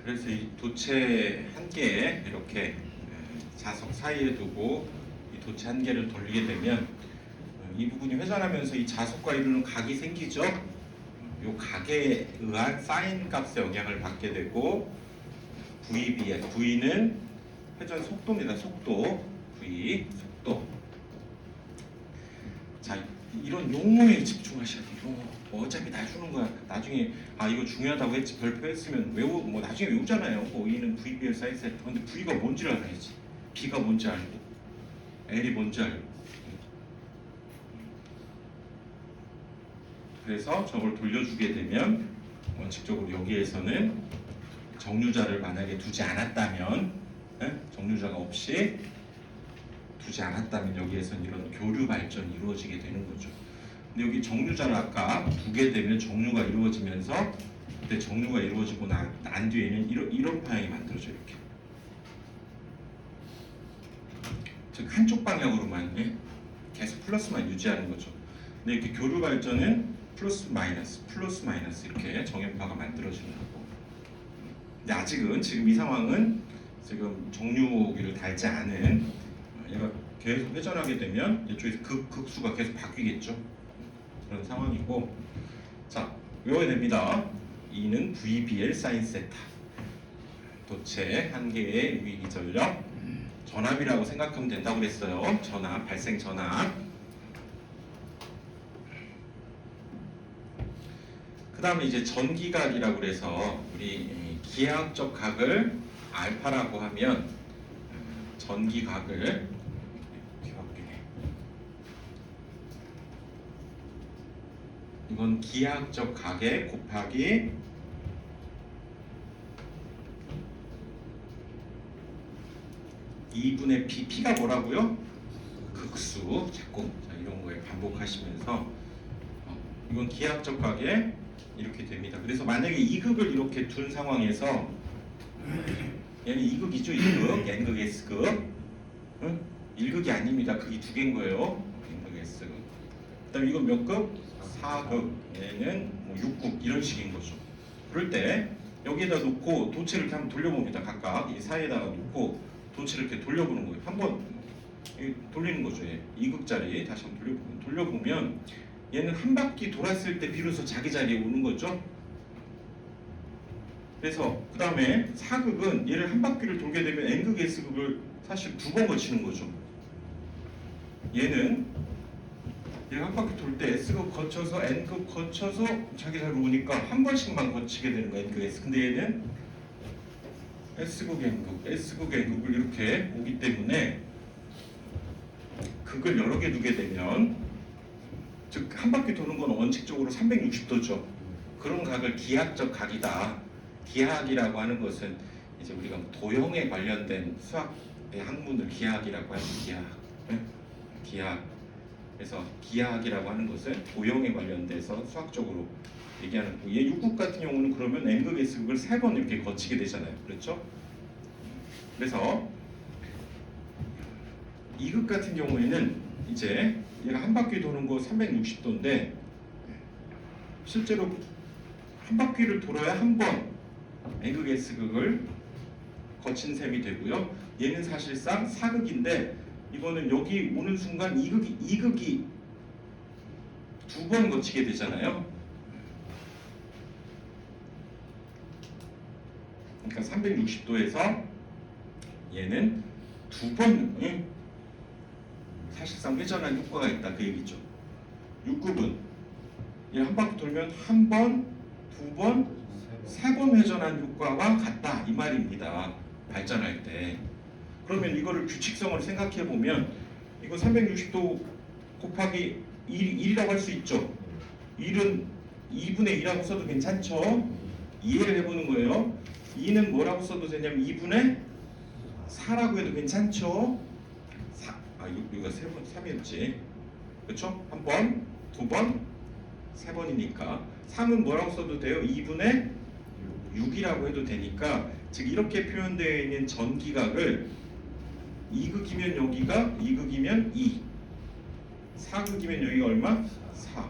그래서 이 도체 한 개에 이렇게 자석 사이에 두고 이 도체 한 개를 돌리게 되면 이 부분이 회전하면서 이 자석과 이루는 각이 생기죠. 이 각에 의한 사인 값의 영향을 받게 되고 VB의 V는 회전 속도입니다. 속도 V 속도. 자, 이런 용어에 집중하셔야 돼요. 어차피 다 주는 거야. 나중에 이거 중요하다고 했지 발표했으면 뭐 나중에 외우잖아요. E는 VB의 사인 세트. 근데 V가 뭔지를 알아야지. B가 뭔지 알고 L이 뭔지 알고. 그래서 저걸 돌려주게 되면 원칙적으로 여기에서는 정류자를 만약에 두지 않았다면, 정류자가 없이 두지 않았다면 여기에서는 이런 교류 발전이 이루어지게 되는 거죠. 근데 여기 정류자를 아까 두게 되면 정류가 이루어지면서 그때 정류가 이루어지고 난 뒤에는 이런 방향이 만들어져요. 이렇게. 즉 한쪽 방향으로만 계속 플러스만 유지하는 거죠. 근데 이렇게 교류 발전은 플러스 마이너스 이렇게 정연파가 만들어지는 거고. 근데 아직은 지금 이 상황은 지금 정류기를 달지 않은 얘가 계속 회전하게 되면 이쪽에서 극수가 계속 바뀌겠죠. 그런 상황이고, 자 외워야 됩니다. E는 VBL 사인 세타. 도체 한 개의 유익이 전력 전압이라고 생각하면 된다고 그랬어요. 전압, 발생 전압. 그 다음에 이제 전기각이라고 그래서 우리 기하학적 각을 알파라고 하면 전기각을 이건 기하학적 각에 곱하기 E분의 P가 뭐라고요? 극수. 자꾸 이런 거에 반복하시면서 이건 기하학적 각에 이렇게 됩니다. 그래서 만약에 이극을 이렇게 둔 상황에서 얘는 이극이죠. 2극, N극, S극. 1극이 아닙니다. 극이 두 개인 거예요. N극, S극. 그 다음에 이건 몇 극? 4극. 얘는 6극. 이런 식인 거죠. 그럴 때 여기에다 놓고 도체를 이렇게 한번 돌려봅니다. 각각 이 사이에다가 놓고 도체를 이렇게 돌려보는 거예요. 한번 돌리는 거죠. 2극짜리 다시 한번 돌려보면 얘는 한 바퀴 돌았을 때 비로소 자기 자리에 오는 거죠. 그래서 그 다음에 4극은 얘를 한 바퀴를 돌게 되면 N극, S극을 사실 두 번 거치는 거죠. 얘는 얘가 한 바퀴 돌 때 S극 거쳐서 N극 거쳐서 자기 자리로 오니까 한 번씩만 거치게 되는 거야. N극, S. 근데 얘는 S극, N극, S극, N극을 이렇게 오기 때문에 극을 여러 개 두게 되면 즉 한 바퀴 도는 건 원칙적으로 360도죠. 그런 각을 기하학적 각이다. 기하학이라고 하는 것은 이제 우리가 도형에 관련된 수학의 학문을 기하학이라고 하죠. 기하학. 그래서 기하학이라고 하는 것은 도형에 관련돼서 수학적으로 얘기하는 거고, 얘 6극 같은 경우는 그러면 N극, S극을 3번 이렇게 거치게 되잖아요. 그렇죠? 그래서 2극 같은 경우에는 이제 얘가 한 바퀴 도는 거 360도인데 실제로 한 바퀴를 돌아야 한 번 N극, S극을 거친 셈이 되고요. 얘는 사실상 4극인데 이거는 여기 오는 순간 2극이 두 번 거치게 되잖아요. 그러니까 360도에서 얘는 두 번 사실상 회전한 효과가 있다. 그 얘기죠. 6극은 얘 한 바퀴 돌면 한 번, 두 번, 세 번 회전한 효과와 같다. 이 말입니다. 발전할 때. 그러면 이거를 규칙성을 생각해 보면 이거 360도 곱하기 1이라고 할 수 있죠. 1은 2분의 2라고 써도 괜찮죠. 이해를 해보는 거예요. 2는 뭐라고 써도 되냐면 2분의 4라고 해도 괜찮죠. 여기가 3이었지. 그렇죠? 한 번, 두 번, 세 번이니까 3은 뭐라고 써도 돼요? 2분의 6이라고 해도 되니까, 즉 이렇게 표현되어 있는 전기각을 2극이면 여기가 2극이면 2, 4극이면 여기가 얼마? 4,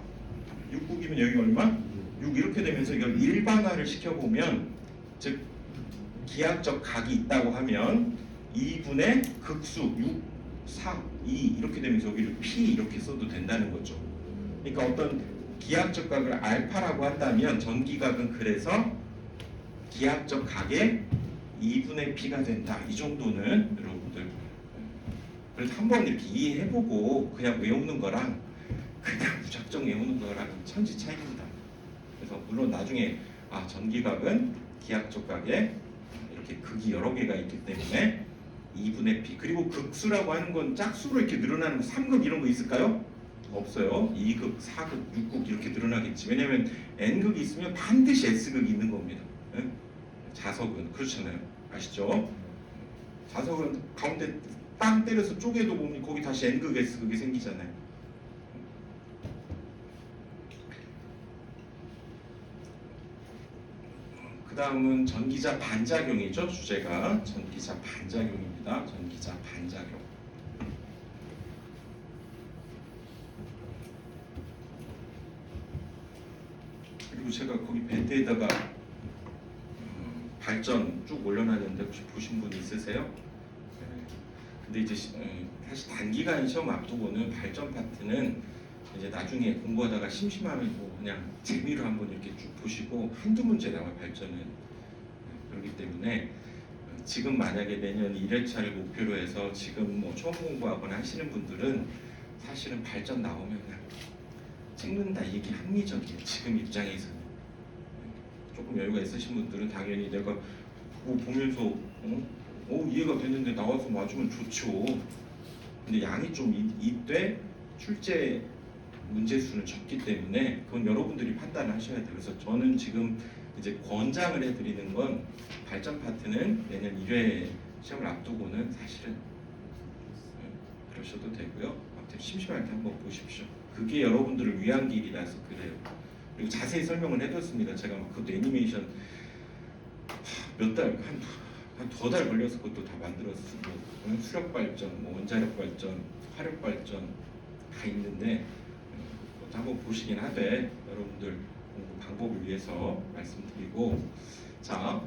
6극이면 여기가 얼마? 6. 이렇게 되면서 이걸 일반화를 시켜보면, 즉 기하적 각이 있다고 하면 2분의 극수 6, 4, 2 이렇게 되면서 여기를 P 이렇게 써도 된다는 거죠. 그러니까 어떤 기하적 각을 알파라고 한다면 전기각은 그래서 기하적 각의 2분의 P가 된다. 이 정도는 여러분들 그래서 한번 이렇게 이해해보고 그냥 외우는 거랑 그냥 무작정 외우는 거랑 천지 차이입니다. 그래서 물론 나중에 전기각은 기하적 각에 이렇게 극이 여러 개가 있기 때문에 2분의 P 그리고 극수라고 하는 건 짝수로 이렇게 늘어나는 3극 이런 거 있을까요? 없어요. 2극, 4극, 6극 이렇게 늘어나겠지. 왜냐면 N극이 있으면 반드시 S극이 있는 겁니다. 네? 자석은 그렇잖아요. 아시죠? 자석은 가운데 빵 때려서 쪼개도 보면 거기 다시 N극, S극이 생기잖아요. 그 다음은 전기자 반작용이죠. 주제가 전기자 반작용입니다. 전기자 반작용. 그리고 제가 거기 밴드에다가 발전 쭉 올려놨는데 혹시 보신 분 있으세요? 근데 이제 사실 단기간 시험 앞두고는 발전 파트는 이제 나중에 공부하다가 심심하면 뭐 그냥 재미로 한번 이렇게 쭉 보시고 한두 문제 나와요. 발전은. 그렇기 때문에 지금 만약에 내년 1회차를 목표로 해서 지금 뭐 처음 공부하거나 하시는 분들은 사실은 발전 나오면 그냥 찍는다, 이게 합리적이에요. 지금 입장에서는. 조금 여유가 있으신 분들은 당연히 내가 보면서 이해가 됐는데 나와서 맞으면 좋죠. 근데 양이 좀 이때 출제 문제 수는 적기 때문에 그건 여러분들이 판단하셔야 돼요. 그래서 저는 지금 이제 권장을 해드리는 건 발전 파트는 내년 1회 시험을 앞두고는 사실은 그러셔도 되고요. 아무튼 심심할 때 한번 보십시오. 그게 여러분들을 위한 길이라서 그래요. 그리고 자세히 설명을 해뒀습니다. 제가 막 그것도 애니메이션 몇 달, 한 2달 걸려서 그것도 다 만들었고 수력 발전, 뭐 원자력 발전, 화력 발전 다 있는데 그것도 한번 보시긴 하되 여러분들 공부 방법을 위해서 말씀드리고, 자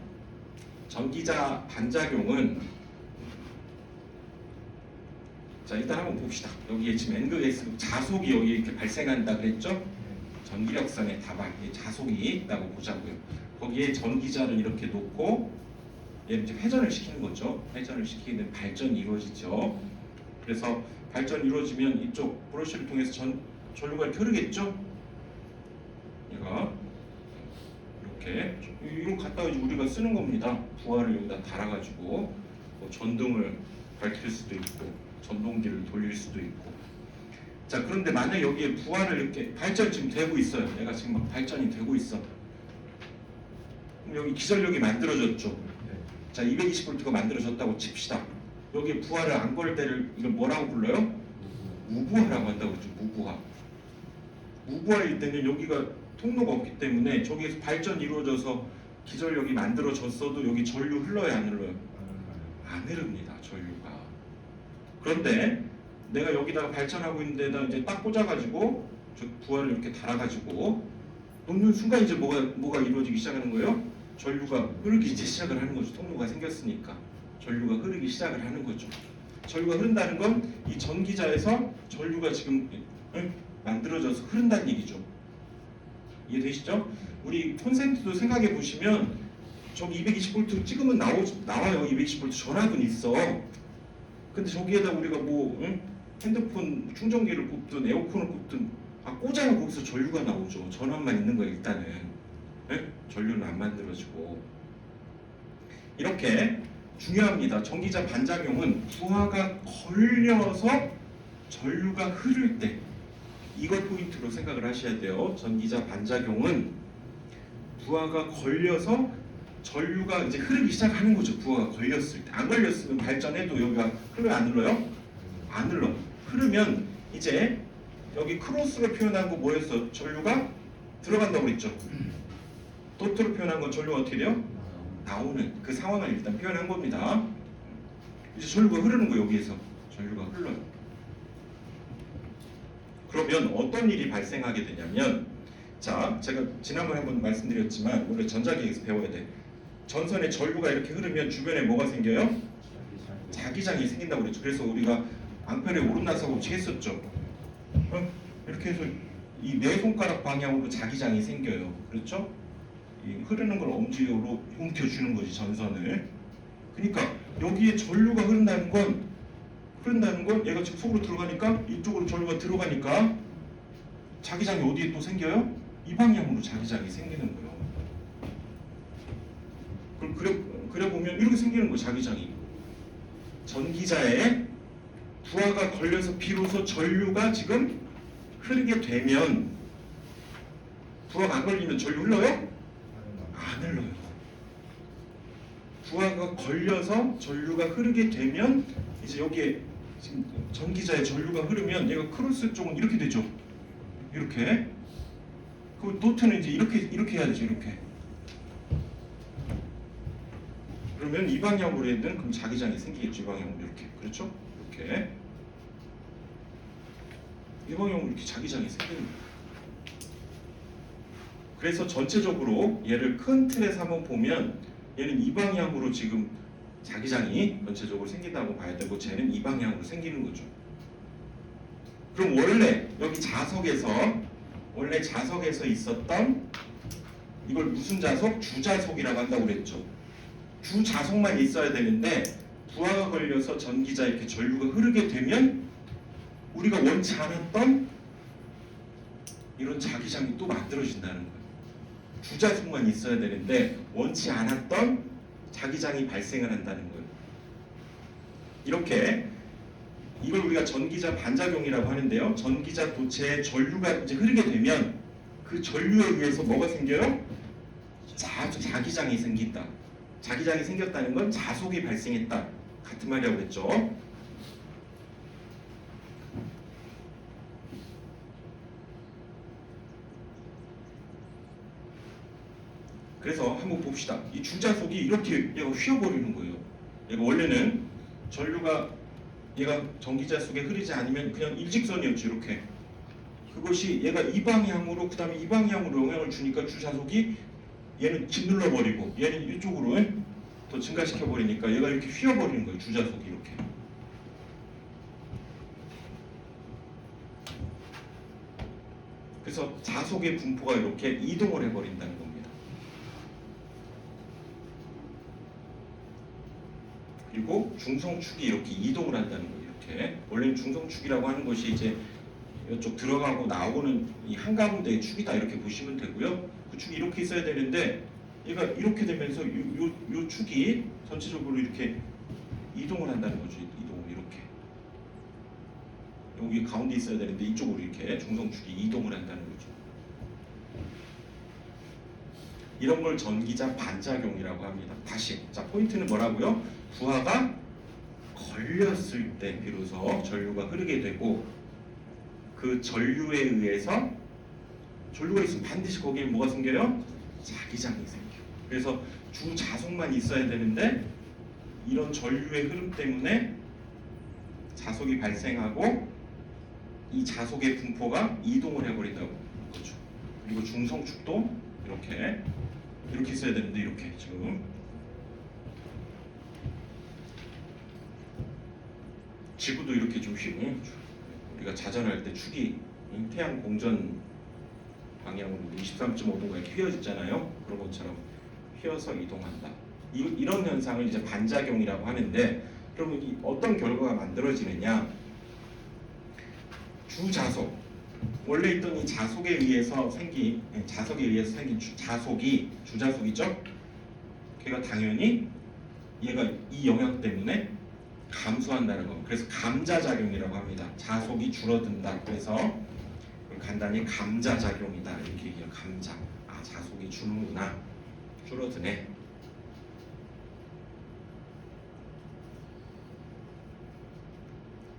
전기자 반작용은 자 일단 한번 봅시다. 여기에 지금 N극 S극 자속이 여기 이렇게 발생한다 그랬죠? 전기력선의 다발, 자속이 있다고 보자고요. 거기에 전기자를 이렇게 놓고 얘를 이제 회전을 시키는 거죠. 회전을 시키는 발전이 이루어지죠. 그래서 발전이 이루어지면 이쪽 브러쉬를 통해서 전류가 이렇게 흐르겠죠. 얘가 이렇게 이걸 갖다가 우리가 쓰는 겁니다. 부하를 여기다 달아가지고 뭐 전등을 밝힐 수도 있고 전동기를 돌릴 수도 있고. 자 그런데 만약 여기에 부하를 이렇게 발전이 지금 되고 있어요. 얘가 지금 막 발전이 되고 있어. 그럼 여기 기전력이 만들어졌죠. 자 220V가 만들어졌다고 칩시다. 여기에 부하를 안 걸 때를 이걸 뭐라고 불러요? 무부하라고 한다고 그러죠. 무부하. 무부하일 때는 여기가 통로가 없기 때문에 저기에서 발전이 이루어져서 기전력이 만들어졌어도 여기 전류 흘러요, 안 흘러요? 안 흐릅니다, 전류가. 그런데 내가 여기다가 발전하고 있는 데다 이제 딱 꽂아가지고 저 부하를 이렇게 달아가지고 놓는 순간 이제 뭐가 이루어지기 시작하는 거예요? 전류가 흐르기 이제 시작을 하는 거죠. 통로가 생겼으니까 전류가 흐르기 시작을 하는 거죠. 전류가 흐른다는 건 이 전기자에서 전류가 지금 만들어져서 흐른다는 얘기죠. 이해되시죠? 우리 콘센트도 생각해 보시면 저기 220V 찍으면 나와요. 220V 전압은 있어. 근데 저기에다 우리가 핸드폰 충전기를 꼽든 에어컨을 꼽든 꽂아야 거기서 전류가 나오죠. 전압만 있는 거예요. 일단은 전류는 안 만들어지고. 이렇게 중요합니다. 전기자 반작용은 부하가 걸려서 전류가 흐를 때 이걸 포인트로 생각을 하셔야 돼요. 전기자 반작용은 부하가 걸려서 전류가 이제 흐르기 시작하는 거죠. 부하가 걸렸을 때. 안 걸렸으면 발전해도 여기가 흘러요, 안 흘러요? 안 흘러. 흐르면 이제 여기 크로스로 표현한 거 뭐였어? 전류가 들어간다고 그랬죠. 도트로 표현한 건 전류가 어떻게 돼요? 나오는 그 상황을 일단 표현한 겁니다. 이제 전류가 흐르는 거 여기에서 전류가 흘러요. 그러면 어떤 일이 발생하게 되냐면, 자 제가 지난번에 한번 말씀드렸지만 원래 전자기에서 배워야 돼. 전선에 전류가 이렇게 흐르면 주변에 뭐가 생겨요? 자기장이 생긴다고 그랬죠. 그래서 우리가 앙페르의 오름나사고 취했었죠. 이렇게 해서 이 네 손가락 방향으로 자기장이 생겨요. 그렇죠? 이 흐르는 걸 엄지로 움켜주는 거지, 전선을. 그러니까 여기에 전류가 흐른다는 건 얘가 지금 속으로 들어가니까 이쪽으로 전류가 들어가니까 자기장이 어디에 또 생겨요? 이 방향으로 자기장이 생기는 거예요. 그래 보면 이렇게 생기는 거예요. 자기장이. 전기자에 부하가 걸려서 비로소 전류가 지금 흐르게 되면, 부하가 안 걸리면 전류 흘러요? 안 흘러요. 부하가 걸려서 전류가 흐르게 되면 이제 여기에 지금 전기자에 전류가 흐르면 얘가 크로스 쪽은 이렇게 되죠. 이렇게. 그 도트는 이제 이렇게 해야 되죠. 이렇게. 그러면 이 방향으로 했는 그럼 자기장이 생기겠죠. 이 방향으로 이렇게. 그렇죠? 이렇게. 이 방향으로 이렇게 자기장이 생기는 거예요. 그래서 전체적으로 얘를 큰 틀에서 한번 보면 얘는 이 방향으로 지금 자기장이 전체적으로 생긴다고 봐야 되고, 쟤는 이 방향으로 생기는 거죠. 그럼 원래 여기 자석에서 있었던 이걸 무슨 자석? 주자석이라고 한다고 그랬죠. 주자석만 있어야 되는데 부하가 걸려서 전기자 이렇게 전류가 흐르게 되면 우리가 원치 않았던 이런 자기장이 또 만들어진다는 거예요. 주자석만 있어야 되는데 원치 않았던 자기장이 발생을 한다는 거예요. 이렇게 이걸 우리가 전기자 반작용이라고 하는데요. 전기자 도체에 전류가 이제 흐르게 되면 그 전류에 의해서 뭐가 생겨요? 자기장이 생긴다. 자기장이 생겼다는 건 자속이 발생했다. 같은 말이라고 그랬죠. 그래서 한번 봅시다. 이 주자속이 이렇게 얘가 휘어버리는 거예요. 얘가 원래는 전류가 얘가 전기자 속에 흐르지 않으면 그냥 일직선이었죠. 이렇게. 그것이 얘가 이 방향으로 그 다음에 이 방향으로 영향을 주니까 주자속이 얘는 짓눌러 버리고 얘는 이쪽으로 더 증가시켜 버리니까 얘가 이렇게 휘어버리는 거예요. 주자속이 이렇게. 그래서 자속의 분포가 이렇게 이동을 해버린다는 겁니다. 그리고 중성축이 이렇게 이동을 한다는 거예요. 이렇게. 원래는 중성축이라고 하는 것이 이제 이쪽 들어가고 나오는 이 한가운데의 축이다 이렇게 보시면 되고요. 그 축이 이렇게 있어야 되는데 얘가 이렇게 되면서 요 축이 전체적으로 이렇게 이동을 한다는 거죠. 이동을 이렇게. 여기 가운데 있어야 되는데 이쪽으로 이렇게 중성축이 이동을 한다는 거죠. 이런 걸 전기자 반작용이라고 합니다. 다시, 자 포인트는 뭐라고요? 부하가 걸렸을 때 비로소 전류가 흐르게 되고, 그 전류에 의해서 전류가 있으면 반드시 거기에 뭐가 생겨요? 자기장이 생겨. 그래서 주자속만 있어야 되는데 이런 전류의 흐름 때문에 자속이 발생하고 이 자속의 분포가 이동을 해버린다고 그렇죠. 그리고 중성축도 이렇게 있어야 되는데 이렇게 지금 지구도 이렇게 좀 우리가 자전할 때 축이 태양 공전 방향으로 23.5도가 이렇게 휘어지잖아요. 그런 것처럼 휘어서 이동한다. 이런 현상을 이제 반작용이라고 하는데, 그러면 어떤 결과가 만들어지느냐? 주자속, 원래 있던 이 자속에 의해서 생긴 자속이 주자속이죠. 걔가 당연히 얘가 이 영향 때문에 감소한다는 거. 그래서 감자작용이라고 합니다. 자속이 줄어든다. 그래서 간단히 감자작용이다 이렇게 얘기해요. 감자. 아, 자속이 주는구나. 줄어드네.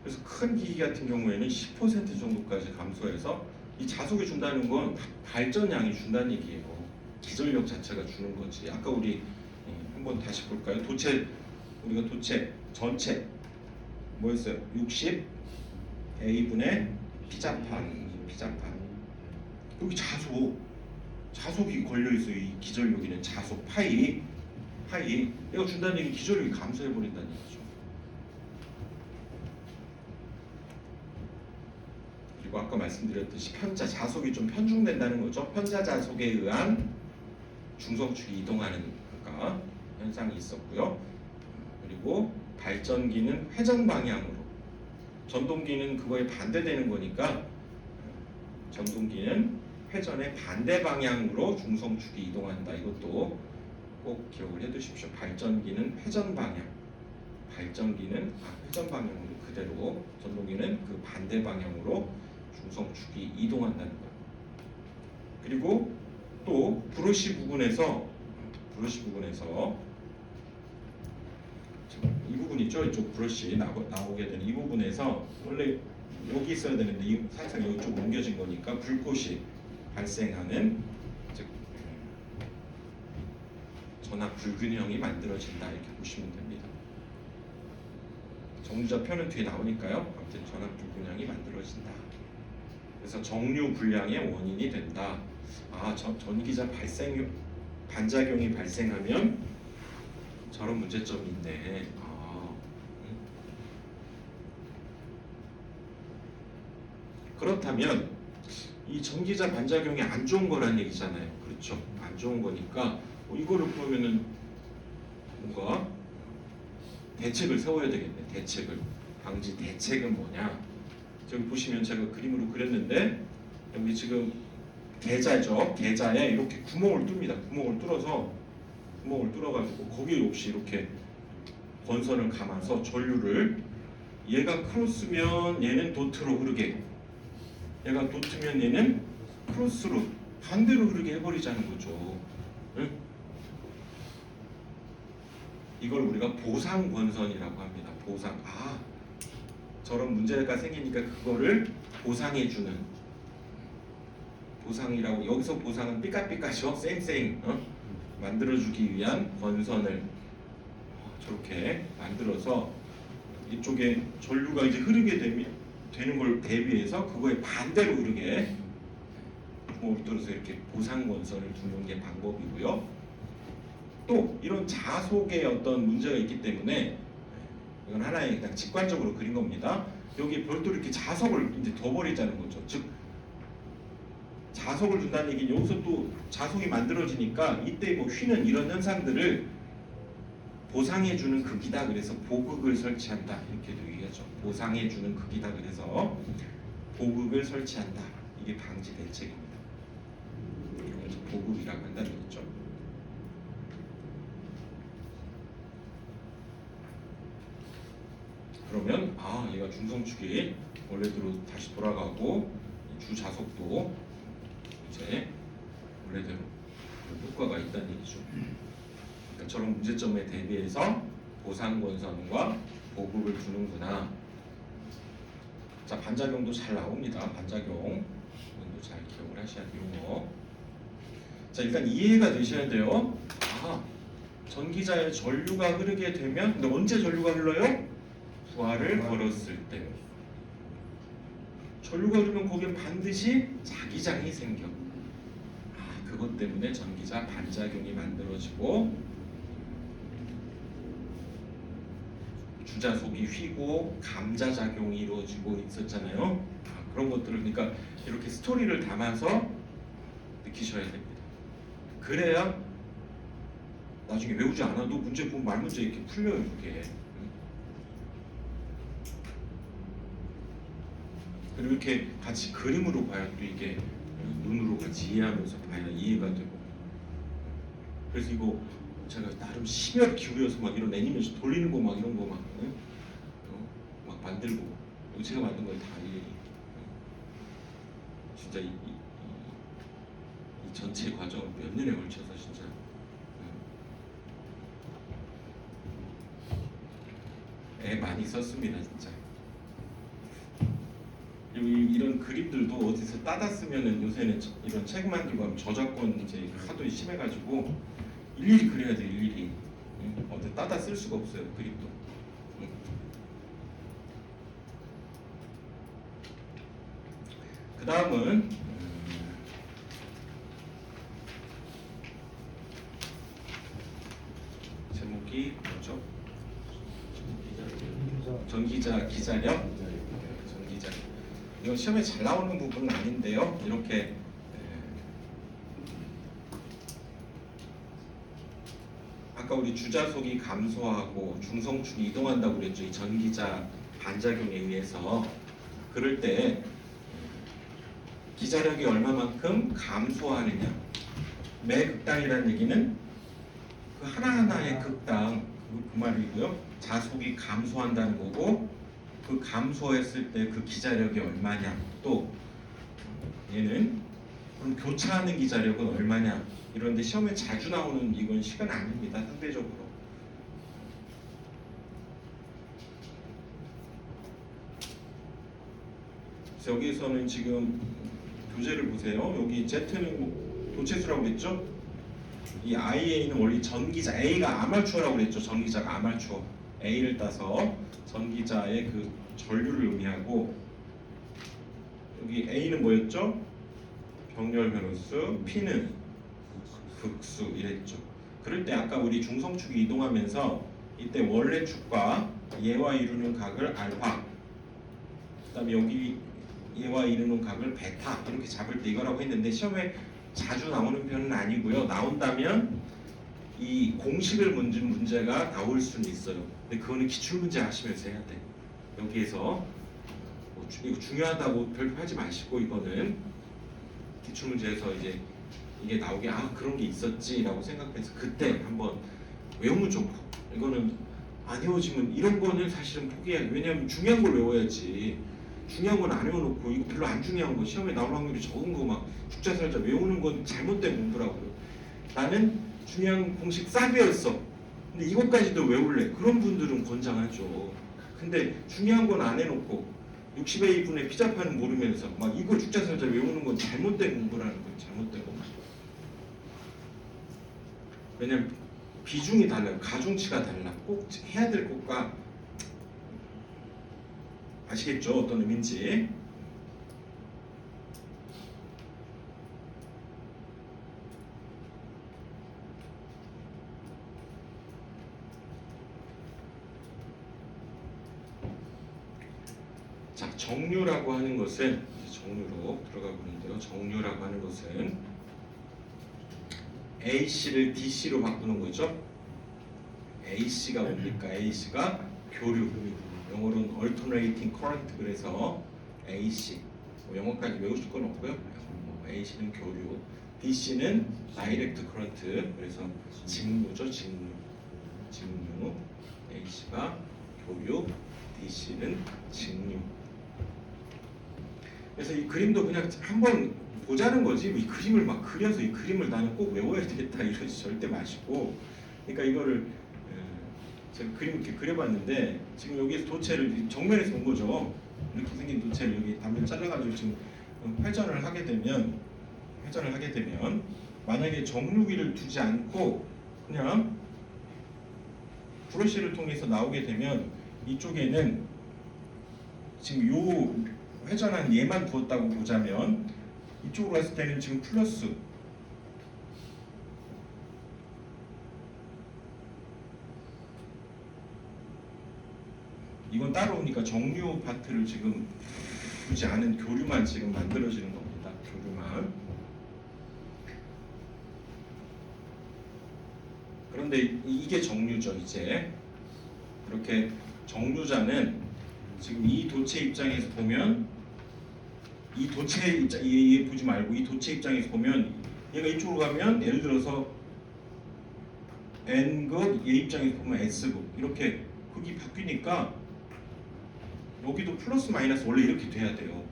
그래서 큰 기기 같은 경우에는 10% 정도까지 감소해서, 이 자속이 준다는 건 발전량이 준다는 얘기예요. 기전력 자체가 주는 거지. 아까 우리 한번 다시 볼까요? 우리가 도체 전체 뭐였어요? 60 A분의 피자판. 여기 자속이 걸려있어요. 이 기전력에는 자속 파이 파이. 이거 준다는 얘기는 기저력이 감소해 버린다는 얘기죠. 그리고 아까 말씀드렸듯이 편자 자속이 좀 편중된다는 거죠. 편자 자속에 의한 중성축이 이동하는 현상이 있었고요. 그리고 발전기는 회전 방향으로, 전동기는 그거에 반대되는 거니까 전동기는 회전의 반대 방향으로 중성축이 이동한다. 이것도 꼭 기억을 해두십시오. 발전기는 회전 방향, 발전기는 회전 방향으로 그대로, 전동기는 그 반대 방향으로 중성축이 이동한다는 거예요. 그리고 또 브러쉬 부분에서 이 부분 있죠? 이쪽 브러쉬 나오게 되는 이 부분에서 원래 여기 있어야 되는데 살짝 이쪽 옮겨진 거니까 불꽃이 발생하는, 즉 전압 불균형이 만들어진다, 이렇게 보시면 됩니다. 정류좌표는 뒤에 나오니까요. 아무튼 전압 불균형이 만들어진다. 그래서 정류 불량의 원인이 된다. 전기자 반작용이 발생하면 저런 문제점이 있네. 그렇다면 이 전기자 반작용이 안 좋은 거란 얘기잖아요. 그렇죠? 안 좋은 거니까 이거를 보면은 뭔가 대책을 세워야 되겠네. 방지 대책은 뭐냐? 저기 보시면 제가 그림으로 그렸는데, 여기 지금 계자죠. 계자에 이렇게 구멍을 뚫습니다. 구멍을 뚫어가지고 거기에 역시 이렇게 건선을 감아서 전류를, 얘가 크로스면 얘는 도트로 흐르게, 얘가 도트면 얘는 크로스로 반대로 흐르게 해버리자는 거죠. 응? 이걸 우리가 보상 건선이라고 합니다. 보상. 저런 문제가 생기니까 그거를 보상해주는, 보상이라고. 여기서 보상은 삐까삐까죠. 쌩쌩 만들어주기 위한 건선을 저렇게 만들어서 이쪽에 전류가 이제 흐르게 되는 걸 대비해서 그거에 반대로 흐르게 구멍을 뚫어서 이렇게 보상 건선을 두는 게 방법이고요. 또 이런 자속의 어떤 문제가 있기 때문에, 이건 하나의 그냥 직관적으로 그린 겁니다. 여기 별도로 이렇게 자석을 이제 더 버리자는 거죠. 즉 자석을 준다는 얘기는 여기서 또 자석이 만들어지니까 이때 뭐 휘는 이런 현상들을 보상해주는 극이다. 그래서 보극을 설치한다, 이렇게도 얘기하죠. 보상해주는 극이다. 그래서 보극을 설치한다. 이게 방지 대책입니다. 그래서 보극이라고 한다는 거죠. 그러면 얘가 중성축이 원래대로 다시 돌아가고 주자석도 이제 원래대로 효과가 있다는 얘기죠. 그러니까 저런 문제점에 대비해서 보상건선과 보급을 두는구나. 자, 반작용도 잘 나옵니다. 반작용 이것도 잘 기억을 하셔야 돼요. 자, 일단 이해가 되셔야 돼요. 전기자에 전류가 흐르게 되면, 근데 언제 전류가 흘러요? 부하를 걸었을 때. 전류가 흐르면 거기에 반드시 자기장이 생겨. 그것 때문에 전기자 반작용이 만들어지고 주자속이 휘고 감자작용이 이루어지고 있었잖아요. 그런 것들을, 그러니까 이렇게 스토리를 담아서 느끼셔야 됩니다. 그래야 나중에 외우지 않아도 문제 보면 말 문제 이렇게 풀려요. 그게. 그리고 이렇게 같이 그림으로 봐야 또 이게 눈으로 같이 이해하면서 봐야 이해가 되고. 그래서 이거 제가 나름 심혈 기울여서 막 이런 애니메이션 돌리는 거 막 이런 거 막 만들고, 이거 제가 만든 거 다 진짜 이 전체 과정을 몇 년에 걸쳐서 진짜 애 많이 썼습니다, 진짜. 이런 그림들도 어디서 따다 쓰면은 요새는 이런 책 만들고 하면 저작권 이제 하도 심해가지고 일일이 그려야 돼, 일일이. 어디 따다 쓸 수가 없어요, 그림도. 그 다음은 여기 뭐죠? 전기자 기자력, 전기자. 이건 시험에 잘 나오는 부분은 아닌데요. 이렇게 아까 우리 주자속이 감소하고 중성축이 이동한다고 그랬죠. 이 전기자 반작용에 의해서. 그럴 때 기자력이 얼마만큼 감소하느냐. 매 극당이라는 얘기는 그 하나하나의 극당 그 말이고요. 자속이 감소한다는 거고 그 감소했을 때 그 기자력이 얼마냐. 또 얘는 그럼 교차하는 기자력은 얼마냐. 이런데 시험에 자주 나오는 이건 시간 아닙니다. 상대적으로. 그래서 여기서는 지금 교재를 보세요. 여기 Z는 도체수라고 그랬죠? 이 IA는 원래 전기자 A가 아마추어라고 그랬죠. 전기자가 아마추어. A를 따서 전기자의 그 전류를 의미하고 여기 A는 뭐였죠? 병렬 변호수, P는 극수 이랬죠. 그럴 때 아까 우리 중성축이 이동하면서 이때 원래 축과 얘와 이루는 각을 알파, 그다음에 여기 얘와 이루는 각을 베타 이렇게 잡을 때 이거라고 했는데 시험에 자주 나오는 편은 아니고요. 나온다면 이 공식을 묻는 문제가 나올 수는 있어요. 근데 그거는 기출문제 하시면서 해야 돼. 여기에서 뭐 이거 중요하다고 별표 하지 마시고 이거는 기출문제에서 이제 이게 나오게 그런 게 있었지라고 생각해서 그때 한번 외우면 좋고 이거는 안 외워지면 이런 거는 사실은 포기해야 돼. 왜냐하면 중요한 걸 외워야지. 중요한 건 안 외워놓고 이거 별로 안 중요한 거 시험에 나올 확률이 적은 거 막 죽자살자 외우는 건 잘못된 공부라고요. 나는 중요한 공식 싹 외웠어. 근데 이것까지도 외울래. 그런 분들은 권장하죠. 근데 중요한 건 안 해놓고 60의 2분의 피자판은 모르면서 막 이거 죽자살자 외우는 건 잘못된 공부라는 거예요. 잘못된 공부. 왜냐면 비중이 달라요. 가중치가 달라. 꼭 해야 될 것과 아시겠죠? 어떤 의미인지. 자, 정류라고 하는 것은 정류로 들어가 보는데요. 정류라고 하는 것은 AC를 DC로 바꾸는 거죠. AC가 뭡니까? AC가 교류. 영어로는 alternating current. 그래서 AC 뭐 영어까지 외우실 건 없고요. AC는 교류, DC는 direct current. 그래서 직류죠. 직류. AC가 교류, DC는 직류. 그래서 이 그림도 그냥 한번 보자는 거지. 이 그림을 막 그려서 이 그림을 나는 꼭 외워야 되겠다 이러지 절대 마시고. 그러니까 이거를 제가 그림 이렇게 그려봤는데 지금 여기서 도체를 정면에서 본 거죠. 이렇게 생긴 도체를 여기 단면 잘라가지고 지금 회전을 하게 되면 만약에 정류기를 두지 않고 그냥 브러쉬를 통해서 나오게 되면 이쪽에는 지금 요 회전한 얘만 두었다고 보자면 이쪽으로 갔을 때는 지금 플러스, 이건 따로 오니까 정류 파트를 지금 두지 않은 교류만 지금 만들어지는 겁니다. 교류만. 그런데 이게 정류죠. 이제 이렇게 정류자는 지금 이 도체 입장에서 보면 이 도체 입장 얘 보지 말고 이 도체 입장에서 보면 얘가 이쪽으로 가면 예를 들어서 N극, 얘 입장에서 보면 S극 이렇게 극이 바뀌니까 여기도 플러스 마이너스 원래 이렇게 돼야 돼요.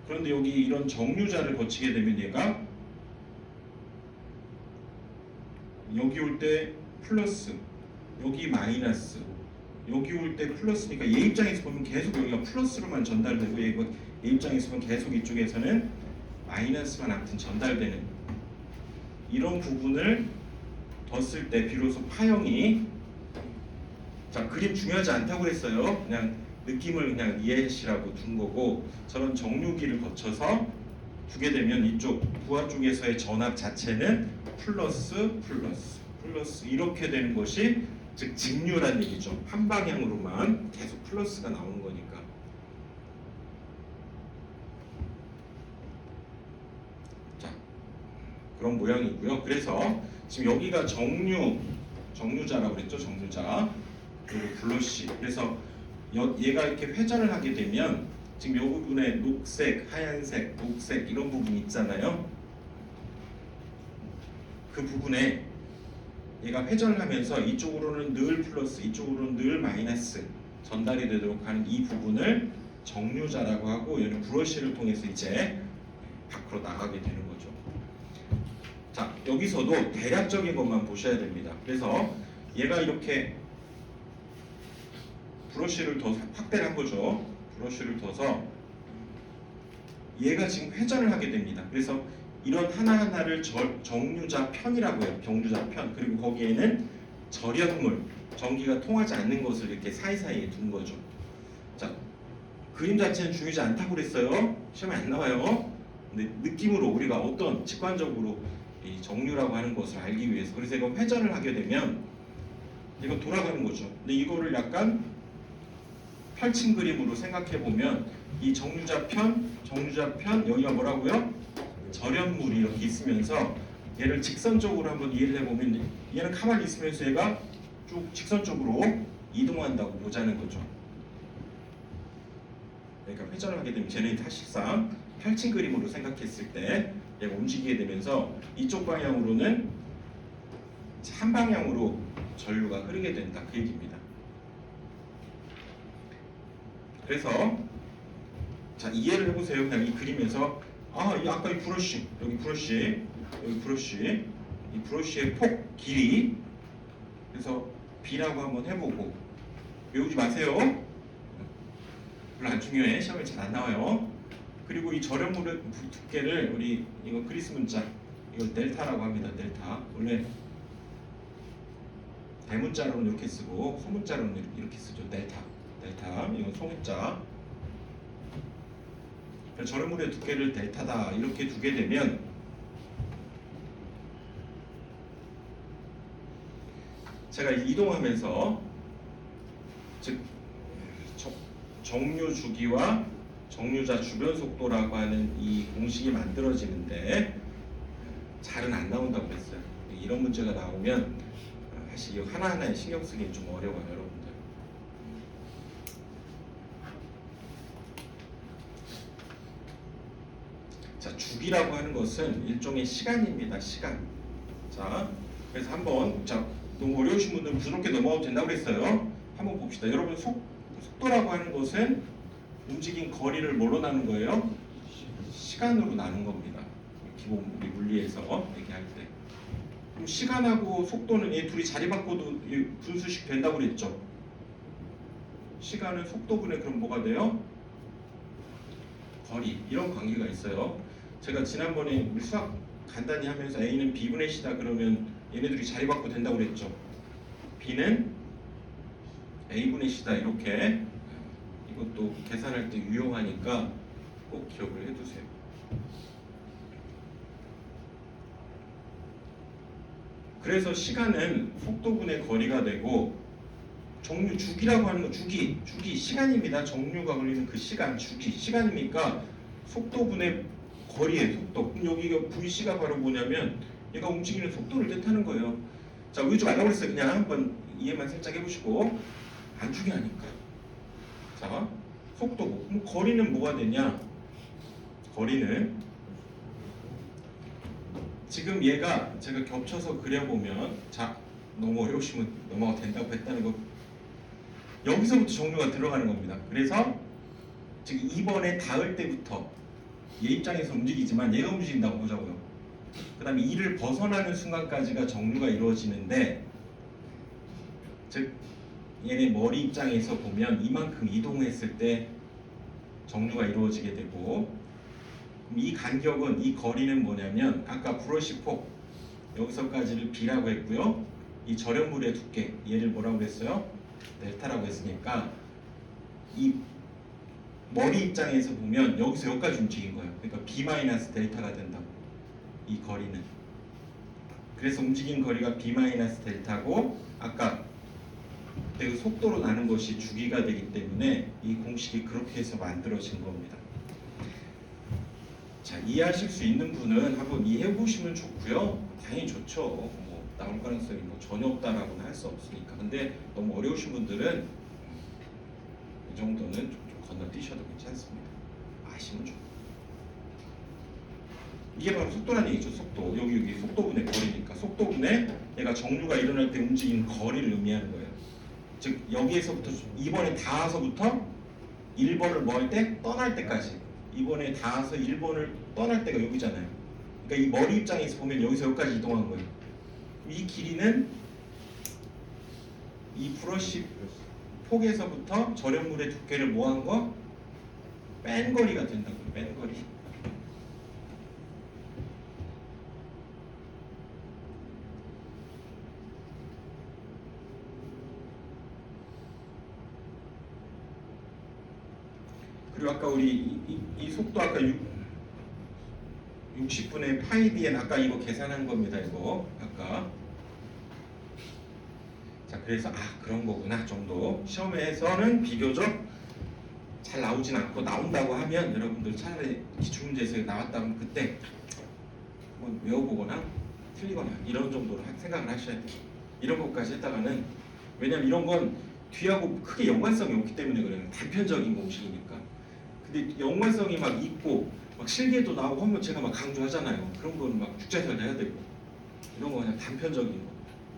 그런데 여기 이런 정류자를 거치게 되면 얘가 여기 올 때 플러스, 여기 마이너스, 여기 올 때 플러스니까 얘 입장에서 보면 계속 여기가 플러스로만 전달되고 얘 입장에서 보면 계속 이쪽에서는 마이너스만 아무튼 전달되는 이런 부분을 뒀을 때 비로소 파형이, 자 그림 중요하지 않다고 그랬어요. 그냥 느낌을 그냥 이해하시라고 둔 거고, 저런 정류기를 거쳐서 두게 되면 이쪽 부하 쪽에서의 전압 자체는 플러스 이렇게 되는 것이 즉 직류란 얘기죠. 한 방향으로만 계속 플러스가 나오는 거니까. 자, 그런 모양이고요. 그래서 지금 여기가 정류자라고 그랬죠. 정류자. 그리고 블러시. 그래서 얘가 이렇게 회전을 하게 되면 지금 이 부분에 녹색, 하얀색, 녹색 이런 부분이 있잖아요. 그 부분에 얘가 회전을 하면서 이쪽으로는 늘 플러스, 이쪽으로는 늘 마이너스 전달이 되도록 하는 이 부분을 정류자라고 하고, 얘는 브러쉬를 통해서 이제 밖으로 나가게 되는 거죠. 자, 여기서도 대략적인 것만 보셔야 됩니다. 그래서 얘가 이렇게 브러쉬를 더 확대를 한 거죠. 브러쉬를 둬서 얘가 지금 회전을 하게 됩니다. 그래서 이런 하나하나를 정류자 편이라고 해요. 정류자 편. 그리고 거기에는 절연물, 전기가 통하지 않는 것을 이렇게 사이사이에 둔 거죠. 자, 그림 자체는 중요하지 않다고 그랬어요. 시험에 안 나와요. 근데 느낌으로 우리가 어떤 직관적으로 이 정류라고 하는 것을 알기 위해서, 그래서 이거 회전을 하게 되면 이거 돌아가는 거죠. 근데 이거를 약간 펼친 그림으로 생각해 보면 이 정류자 편, 여기가 뭐라고요? 절연물이 이렇게 있으면서 얘를 직선적으로 한번 이해를 해보면 얘는 가만히 있으면서 얘가 쭉 직선적으로 이동한다고 보자는 거죠. 그러니까 회전을 하게 되면 쟤는 사실상 펼친 그림으로 생각했을 때 얘가 움직이게 되면서 이쪽 방향으로는 한 방향으로 전류가 흐르게 된다, 그 얘기입니다. 그래서 자, 이해를 해보세요. 그냥 이 그림에서 아까 이 브러쉬, 여기 브러쉬, 이 브러쉬의 폭, 길이, 그래서 B라고 한번 해보고 외우지 마세요. 별로 안 중요해. 시험에 잘 안 나와요. 그리고 이 절연물의 두께를 우리 이거 그리스 문자, 이걸 델타라고 합니다. 델타. 원래 대문자로는 이렇게 쓰고 소문자로는 이렇게 쓰죠. 델타. 이건 소문자. 절연물의 두께를 델타다 이렇게 두게 되면 제가 이동하면서 즉 정류 주기와 정류자 주변 속도라고 하는 이 공식이 만들어지는데 잘은 안 나온다고 그랬어요. 이런 문제가 나오면 사실 이 하나하나에 신경 쓰기 좀 어려워요, 여러분들. 자, 주기라고 하는 것은 일종의 시간입니다. 시간. 자, 그래서 한번 너무 어려우신 분들은 부드럽게 넘어가도 된다고 그랬어요. 한번 봅시다. 여러분 속도라고 하는 것은 움직인 거리를 뭘로 나눈 거예요? 시간으로 나눈 겁니다. 기본 우리 물리에서 얘기할 때. 그럼 시간하고 속도는 얘 둘이 자리 바꿔도 분수식 된다고 그랬죠. 시간은 속도분의 그럼 뭐가 돼요? 거리. 이런 관계가 있어요. 제가 지난번에 우리 수학 간단히 하면서 A는 B분의 C다 그러면 얘네들이 자리 바꿔도 된다고 그랬죠. B는 A분의 C다 이렇게. 이것도 계산할 때 유용하니까 꼭 기억을 해두세요. 그래서 시간은 속도분의 거리가 되고 정류 주기라고 하는 건 주기 시간입니다. 정류가 걸리는 그 시간 시간이니까 속도분의 거리의 속도. 그럼 여기가 VC가 바로 뭐냐면 얘가 움직이는 속도를 뜻하는 거예요. 자, 외우지 말라고 그랬어요. 그냥 한번 이해만 살짝 해보시고. 안 중요하니까. 자, 속도. 그럼 거리는 뭐가 되냐? 거리는 지금 얘가 제가 겹쳐서 그려보면, 자, 너무 어려우시면 넘어가도 된다고 했다는 거, 여기서부터 정류가 들어가는 겁니다. 그래서 지금 2번에 닿을 때부터 얘 입장에서 움직이지만 얘가 움직인다고 보자고요. 그 다음에 2를 벗어나는 순간까지가 정류가 이루어지는데, 즉 얘네 머리 입장에서 보면 이만큼 이동했을 때 정류가 이루어지게 되고, 이 간격은, 이 거리는 뭐냐면 아까 브러쉬 폭 여기서까지를 B라고 했고요. 이 절연물의 두께 얘를 뭐라고 했어요? 델타라고 했으니까 이 머리 입장에서 보면 여기서 여기까지 움직인 거예요. 그러니까 B-델타가 된다고. 이 거리는. 그래서 움직인 거리가 B-델타고 아까 그때 그 속도로 나는 것이 주기가 되기 때문에 이 공식이 그렇게 해서 만들어진 겁니다. 자, 이해하실 수 있는 분은 한번 이해해 보시면 좋고요. 당연히 좋죠. 뭐 나올 가능성이 뭐 전혀 없다라고는 할 수 없으니까. 근데 너무 어려우신 분들은 이 정도는 좀 건너뛰셔도 괜찮습니다. 아시면 좋고. 이게 바로 속도란 얘기죠. 속도. 여기 속도분의 거리니까. 속도분의 얘가 정류가 일어날 때 움직이는 거리를 의미하는 거예요. 즉 여기에서부터 2번에 닿아서부터 1번을 뭐 할 때? 떠날 때까지. 2번에 닿아서 1번을 떠날 때가 여기잖아요. 그러니까 이 머리 입장에서 보면 여기서 여기까지 이동한 거예요. 이 길이는 이 브러쉬 폭에서부터 절연물의 두께를 뭐한 거? 뺀 거리가 된다고요. 뺀 거리. 그리고 아까 우리 이 속도 아까 60분의 파이 dn 아까 이거 계산한 겁니다. 이거 아까. 자, 그래서 그런 거구나 정도. 시험에서는 비교적 잘 나오진 않고 나온다고 하면 여러분들 차라리 기출문제에서 나왔다 하면 그때 한번 외워보거나 틀리거나 이런 정도로 생각을 하셔야 돼요. 이런 것까지 했다가는 왜냐면 이런 건 뒤하고 크게 연관성이 없기 때문에 그래요. 단편적인 공식이니까. 근데 연관성이 막 있고 막 실계도 나오고 하면 제가 막 강조하잖아요. 그런 거는 막 국자에서 해야 되고 이런 거 그냥 단편적인 거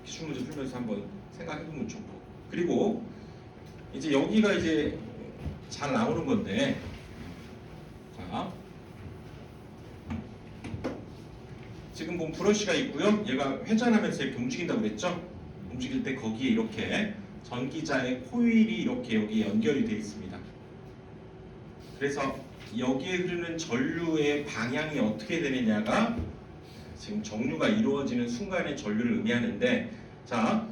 기출문제 풀면서 한번 생각해보면 좋고. 그리고 이제 여기가 이제 잘 나오는 건데, 자 지금 보면 브러쉬가 있고요. 얘가 회전하면서 이렇게 움직인다고 그랬죠? 움직일 때 거기에 이렇게 전기자의 코일이 이렇게 여기에 연결이 되어 있습니다. 그래서 여기에 흐르는 전류의 방향이 어떻게 되느냐가 지금 정류가 이루어지는 순간의 전류를 의미하는데, 자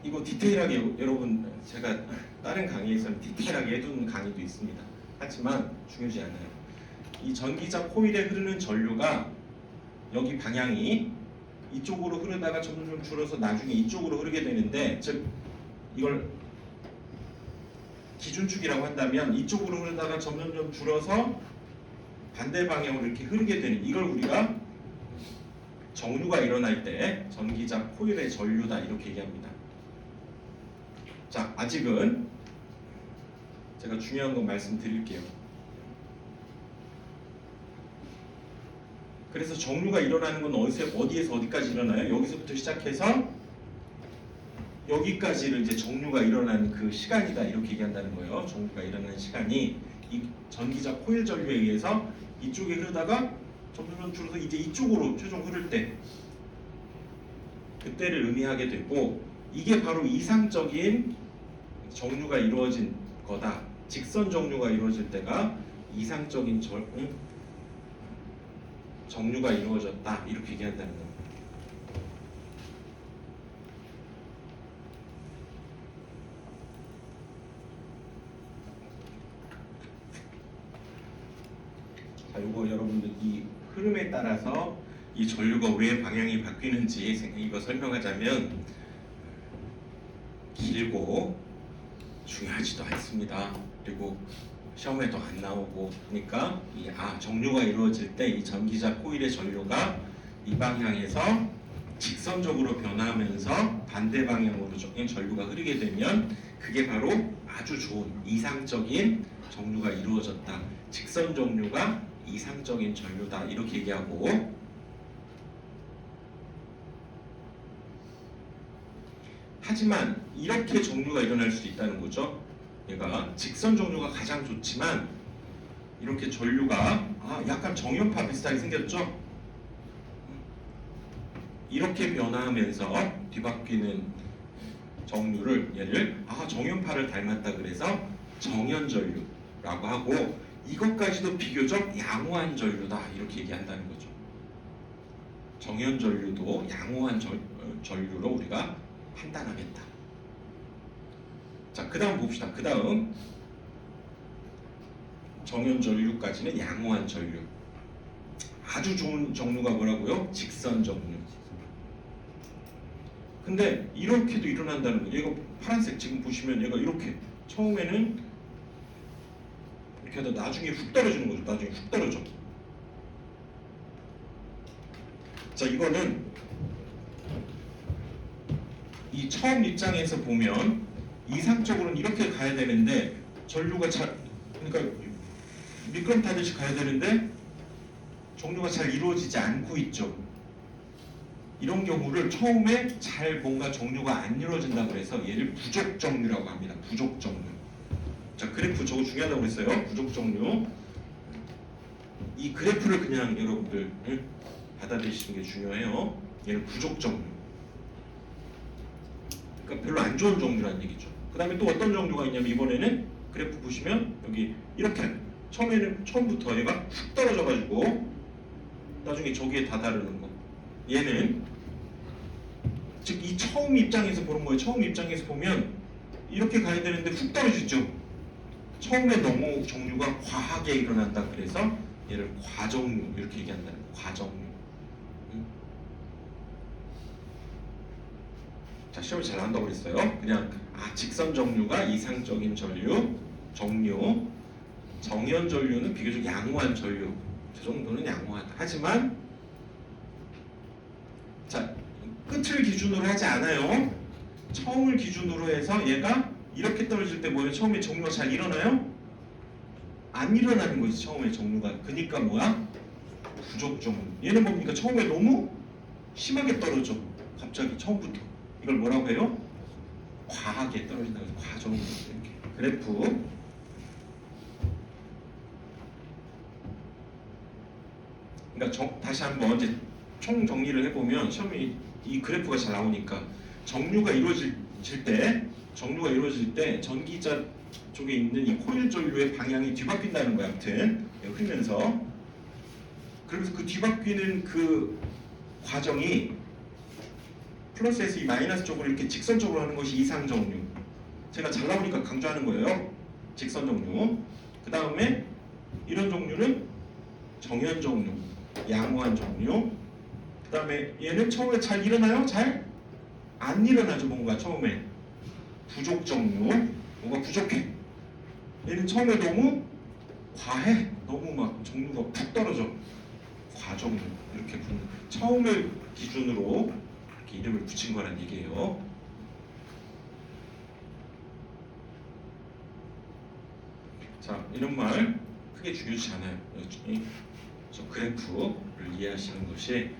이거 디테일하게 여러분 제가 다른 강의에서는 디테일하게 해둔 강의도 있습니다. 하지만 중요하지 않아요. 이 전기자 코일에 흐르는 전류가 여기 방향이 이쪽으로 흐르다가 점점 줄어서 나중에 이쪽으로 흐르게 되는데, 즉 이걸 기준축이라고 한다면 이쪽으로 흐르다가 점점 줄어서 반대 방향으로 이렇게 흐르게 되는, 이걸 우리가 정류가 일어날 때 전기자 코일의 전류다 이렇게 얘기합니다. 자, 아직은 제가 중요한 거 말씀드릴게요. 그래서 정류가 일어나는 건 어디에서 어디까지 일어나요? 여기서부터 시작해서 여기까지를 이제 정류가 일어나는 그 시간이다 이렇게 얘기한다는 거예요. 정류가 일어나는 시간이 이 전기자 코일 전류에 의해서 이쪽에 흐르다가 점점 줄어서 이제 이쪽으로 최종 흐를 때 그때를 의미하게 되고, 이게 바로 이상적인 정류가 이루어진 거다. 직선 정류가 이루어질 때가 이상적인 정류가 이루어졌다 이렇게 얘기한다는 겁니다. 자, 요거 여러분들 이 흐름에 따라서 이 전류가 왜 방향이 바뀌는지 이거 설명하자면 길고 중요하지도 않습니다. 그리고 시험에도 안 나오고, 그러니까 정류가 이루어질 때 이 전기자 코일의 전류가 이 방향에서 직선적으로 변화하면서 반대 방향으로 전류가 흐르게 되면 그게 바로 아주 좋은 이상적인 정류가 이루어졌다. 직선 정류가 이상적인 전류다 이렇게 얘기하고, 하지만 이렇게 정류가 일어날 수도 있다는 거죠. 얘가 직선 정류가 가장 좋지만 이렇게 전류가 약간 정연파 비슷하게 생겼죠. 이렇게 변화하면서 뒤바뀌는 정류를 얘를 정연파를 닮았다 그래서 정연전류라고 하고, 이것까지도 비교적 양호한 전류다 이렇게 얘기한다는 거죠. 정연전류도 양호한 전류로 우리가 판단하겠다. 자, 그 다음 봅시다. 그 다음 정연전류까지는 양호한 전류. 아주 좋은 정류가 뭐라고요? 직선 정류. 근데 이렇게도 일어난다는 거예요. 얘가 파란색 지금 보시면 얘가 이렇게 처음에는 이렇게 하다 나중에 훅 떨어지는 거죠. 나중에 훅 떨어져. 자, 이거는 이 처음 입장에서 보면 이상적으로는 이렇게 가야 되는데 전류가 잘, 그러니까 미끄럼 타듯이 가야 되는데 정류가 잘 이루어지지 않고 있죠. 이런 경우를 처음에 잘 뭔가 정류가 안 이루어진다고 해서 얘를 부족 정류라고 합니다. 부족 정류. 자, 그래프 저거 중요하다고 했어요. 부족 정류. 이 그래프를 그냥 여러분들 받아들이시는 게 중요해요. 얘는 부족 정류. 그러니까 별로 안 좋은 정류라는 얘기죠. 그 다음에 또 어떤 정류가 있냐면 이번에는 그래프 보시면 여기 이렇게 처음부터 얘가 훅 떨어져가지고 나중에 저기에 다다르는 거. 얘는 즉 이 처음 입장에서 보는 거예요. 처음 입장에서 보면 이렇게 가야 되는데 훅 떨어지죠. 처음에 너무 정류가 과하게 일어난다. 그래서 얘를 과정류 이렇게 얘기한다는 거예요. 과정류. 자, 시험을 잘 한다고 그랬어요. 그냥 직선 정류가 이상적인 전류, 정류, 정연 전류는 비교적 양호한 전류. 저 정도는 양호하다. 하지만 자, 끝을 기준으로 하지 않아요. 처음을 기준으로 해서 얘가 이렇게 떨어질 때 뭐예요? 처음에 정류가 잘 일어나요? 안 일어나는 거지. 처음에 정류가. 그러니까 뭐야? 부족 정류. 얘는 뭡니까? 처음에 너무 심하게 떨어져. 갑자기 처음부터. 이걸 뭐라고 해요? 과하게 떨어진다고 해서 과정류. 이렇게. 그래프. 그러니까 다시 한번 이제 총 정리를 해보면 시험이 이 그래프가 잘 나오니까 정류가 이루어질 때 전기자 쪽에 있는 이 코일 전류의 방향이 뒤바뀐다는 거야. 아무튼 흐르면서 그러면서 그 뒤바뀌는 그 과정이 플러스에서 이 마이너스 쪽으로 이렇게 직선적으로 하는 것이 이상 정류. 제가 잘 나오니까 강조하는 거예요. 직선 정류. 그 다음에 이런 정류는 정연 정류, 양호한 정류. 그 다음에 얘는 처음에 잘 일어나요? 잘 안 일어나죠. 뭔가 처음에 부족 정류. 뭔가 부족해. 얘는 처음에 너무 과해. 너무 막 정류가 푹 떨어져. 과정류. 이렇게 처음을 기준으로 이렇게 이름을 붙인 거란 얘기예요. 자, 이런 말 크게 중요치 않아요. 저 그래프를 이해하시는 것이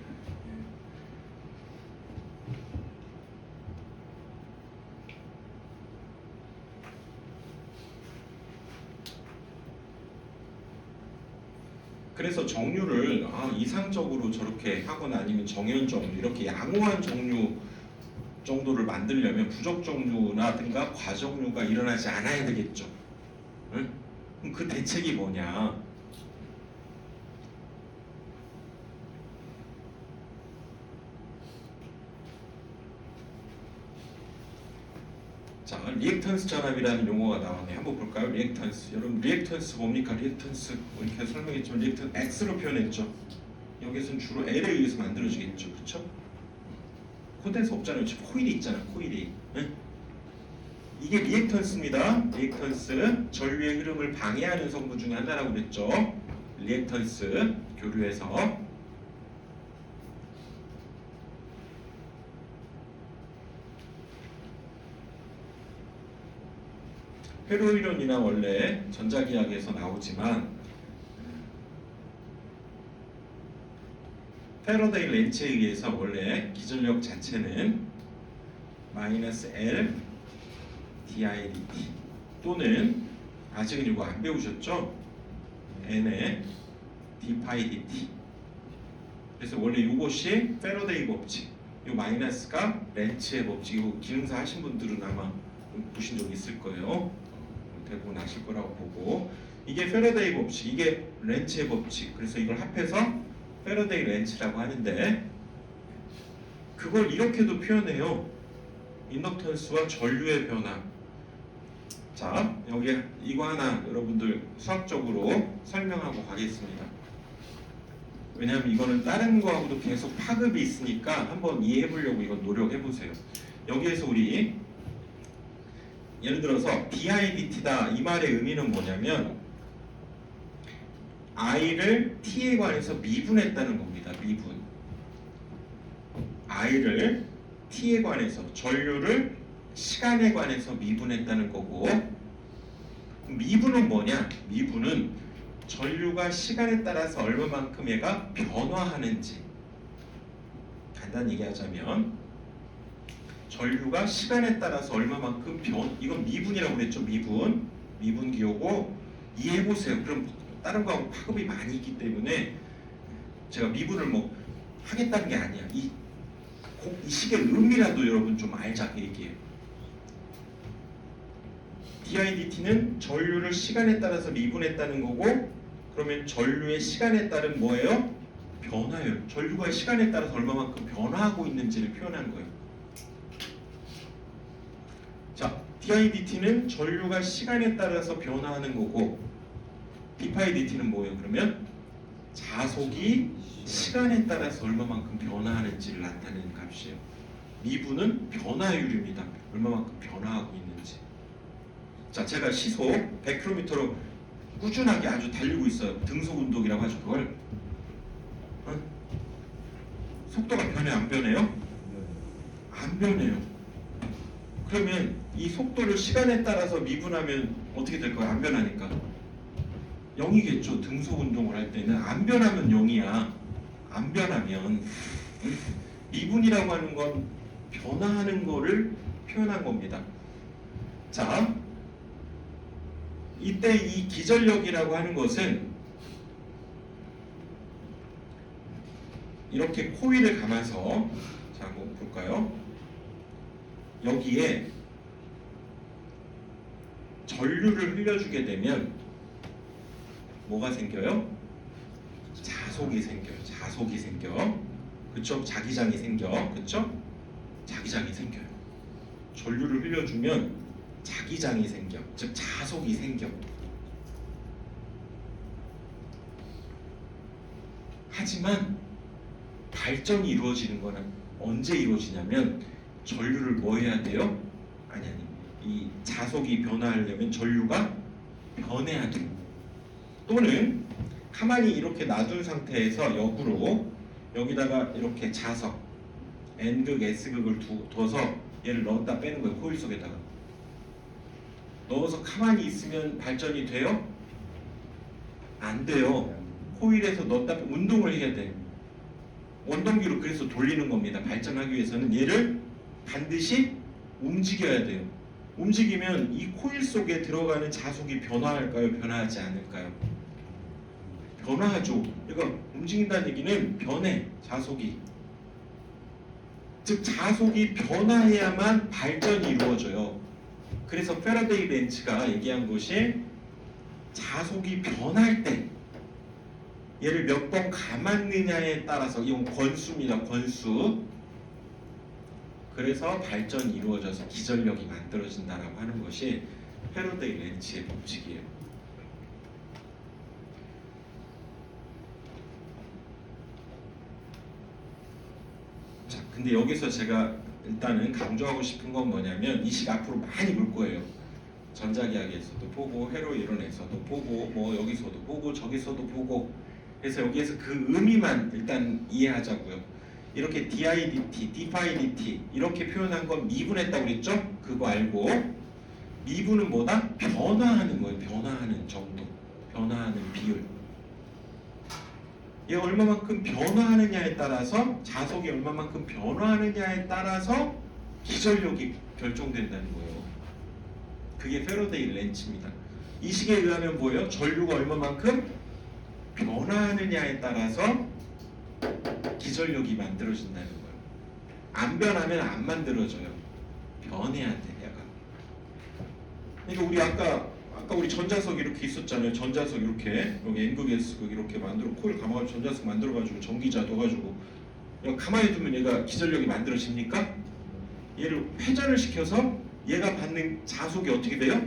그래서 정류를 이상적으로 저렇게 하거나 아니면 정연 정류 이렇게 양호한 정류 정도를 만들려면 부족 정류라든가 과정류가 일어나지 않아야 되겠죠. 응? 그럼 그 대책이 뭐냐? 자, 리액턴스 전압이라는 용어가 나왔네요. 한번 볼까요? 리액턴스. 여러분 리액턴스 뭡니까? 리액턴스 이렇게 설명했지만 리액턴스 X로 표현했죠. 여기서는 주로 L에 의해서 만들어지겠죠. 그렇죠? 콘덴서 없잖아요. 지금 코일이 있잖아요. 코일이. 응? 이게 리액턴스입니다. 리액턴스 전류의 흐름을 방해하는 성분 중에 하나라고 그랬죠. 리액턴스 교류에서 회로이론이나 원래 전자기학에서 나오지만 패러데이 렌츠에 의해서 원래 기전력 자체는 마이너스 L didt 또는 아직은 이거 안 배우셨죠? N의 d 파이 dt. 그래서 원래 이것이 패러데이 법칙, 이 마이너스가 렌츠의 법칙. 이거 기능사 하신 분들은 아마 보신 적 있을 거예요. 대부분 아실 거라고 보고, 이게 패러데이 법칙, 이게 렌츠의 법칙. 그래서 이걸 합해서 패러데이 렌츠라고 하는데, 그걸 이렇게도 표현해요. 인덕턴스와 전류의 변화. 자, 여기 이거 하나 여러분들 수학적으로 설명하고 가겠습니다. 왜냐하면 이거는 다른 거하고도 계속 파급이 있으니까 한번 이해해 보려고 이건 노력해 보세요. 여기에서 우리 예를 들어서 DIDT다 이 말의 의미는 뭐냐면 I를 T에 관해서 미분했다는 겁니다. 미분. I를 T에 관해서 전류를 시간에 관해서 미분했다는 거고 미분은 뭐냐? 미분은 전류가 시간에 따라서 얼마만큼 얘가 변화하는지 간단히 얘기하자면 전류가 시간에 따라서 얼마만큼 이건 미분이라고 그랬죠. 미분 기호고 이해해보세요. 그럼 다른 거하고 파급이 많이 있기 때문에 제가 미분을 뭐 하겠다는 게 아니야. 이 식의 의미라도 여러분 좀 알자 그 얘기예요. DIDT는 전류를 시간에 따라서 미분했다는 거고 그러면 전류의 시간에 따른 뭐예요? 변화예요. 전류가 시간에 따라서 얼마만큼 변화하고 있는지를 표현한 거예요. 자, DIDT는 전류가 시간에 따라서 변화하는 거고 dPdT는 뭐예요? 그러면 자속이 시간에 따라서 얼마만큼 변화하는지를 나타내는 값이에요. 미분은 변화율입니다. 얼마만큼 변화하고 있는지. 자, 제가 시속 100km로 꾸준하게 아주 달리고 있어요. 등속 운동이라고 하죠. 그걸 속도가 변해 안 변해요? 안 변해요. 그러면 이 속도를 시간에 따라서 미분하면 어떻게 될까요? 안 변하니까 0이겠죠. 등속 운동을 할 때는 안 변하면 0이야. 안 변하면 미분이라고 하는 건 변화하는 거를 표현한 겁니다. 자, 이때 이 기전력이라고 하는 것은 이렇게 코일을 감아서 자 한번 볼까요? 여기에 전류를 흘려주게 되면 뭐가 생겨요? 자속이 생겨요. 자속이 생겨. 그쵸? 자기장이 생겨. 그쵸? 자기장이 생겨요. 전류를 흘려주면 자기장이 생겨. 즉 자속이 생겨. 하지만 발전이 이루어지는 거는 언제 이루어지냐면 전류를 뭐 해야 돼요? 아니 이 자속이 변화하려면 전류가 변해야 돼요. 또는 가만히 이렇게 놔둔 상태에서 역으로 여기다가 이렇게 자석 N극, S극을 둬서 얘를 넣었다 빼는 거예요. 코일 속에다가 넣어서 가만히 있으면 발전이 돼요? 안 돼요. 코일에서 넣었다 빼 운동을 해야 돼요. 원동기로 그래서 돌리는 겁니다. 발전하기 위해서는 얘를 반드시 움직여야 돼요. 움직이면 이 코일 속에 들어가는 자속이 변화할까요? 변화하지 않을까요? 변화하죠. 그러니까 움직인다는 얘기는 변해, 자속이. 즉 자속이 변화해야만 발전이 이루어져요. 그래서 패러데이 렌츠가 얘기한 것이 자속이 변할 때 얘를 몇 번 감았느냐에 따라서 이건 권수입니다. 권수. 그래서 발전이 이루어져서 기전력이 만들어진다라고 하는 것이 패러데이 렌츠의 법칙이에요. 자, 근데 여기서 제가 일단은 강조하고 싶은 건 뭐냐면 이 식 앞으로 많이 볼 거예요. 전자기학에서도 보고 회로 이론에서도 보고 뭐 여기서도 보고 저기서도 보고 그래서 여기에서 그 의미만 일단 이해하자고요. 이렇게 DIDT, dPdT 이렇게 표현한 건 미분했다고 그랬죠? 그거 알고 미분은 뭐다? 변화하는 거예요. 변화하는 정도, 변화하는 비율. 얘 얼마만큼 변화하느냐에 따라서 자속이 얼마만큼 변화하느냐에 따라서 기전력이 결정된다는 거예요. 그게 패러데이 렌츠입니다. 이 식에 의하면 뭐예요? 전류가 얼마만큼 변화하느냐에 따라서 기전력이 만들어진다는 거예요. 안 변하면 안 만들어져요. 변해야 돼, 약간. 그러니까 우리 아까 우리 전자석 이렇게 있었잖아요. 전자석 이렇게 여기 N극, S극 이렇게 만들어 코일 감아가지고 전자석 만들어가지고 전기자 넣어가지고 가만히 두면 얘가 기전력이 만들어집니까? 얘를 회전을 시켜서 얘가 받는 자속이 어떻게 돼요?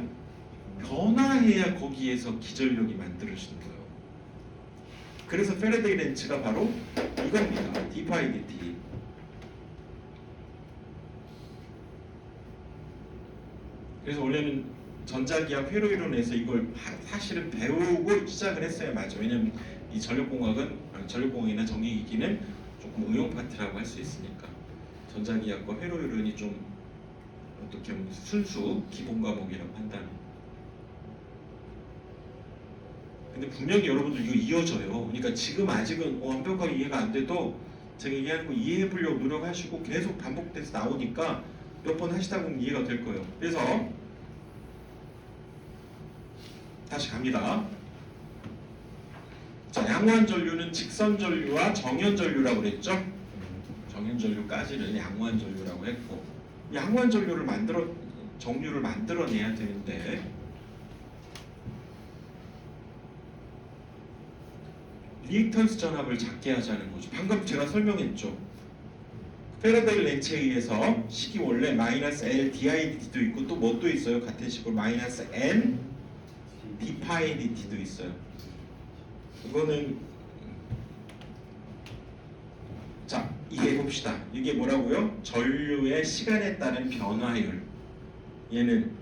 변화해야 거기에서 기전력이 만들어지는 거예요. 그래서 패러데이 렌츠가 바로 이겁니다. d 파이 dt. 그래서 원래는 전자기학 회로 이론에서 이걸 사실은 배우고 시작을 했어야 맞아. 왜냐면 이 전력공학이나 전기기기는 조금 응용 파트라고 할 수 있으니까 전자기학과 회로 이론이 좀 어떻게 보면 순수 기본 과목이라고 한다면. 근데 분명히 여러분들 이거 이어져요. 그러니까 지금 아직은 완벽하게 이해가 안 돼도 제가 얘기하는 거 이해해 보려고 노력하시고 계속 반복돼서 나오니까 몇 번 하시다 보면 이해가 될 거예요. 그래서 다시 갑니다. 자, 양호한 전류는 직선 전류와 정연 전류라고 그랬죠? 정연 전류까지는 양호한 전류라고 했고, 양호한 전류를 정류를 만들어내야 되는데 리액턴스 전압을 작게 하자는 거죠. 방금 제가 설명했죠. 패러데이 렌츠에 의해서 식이 원래 마이너스 L dIdt도 있고 또 뭐 또 있어요? 같은 식으로 마이너스 N d 파이 dt도 있어요. 이거는 자, 이해해 봅시다. 이게 뭐라고요? 전류의 시간에 따른 변화율. 얘는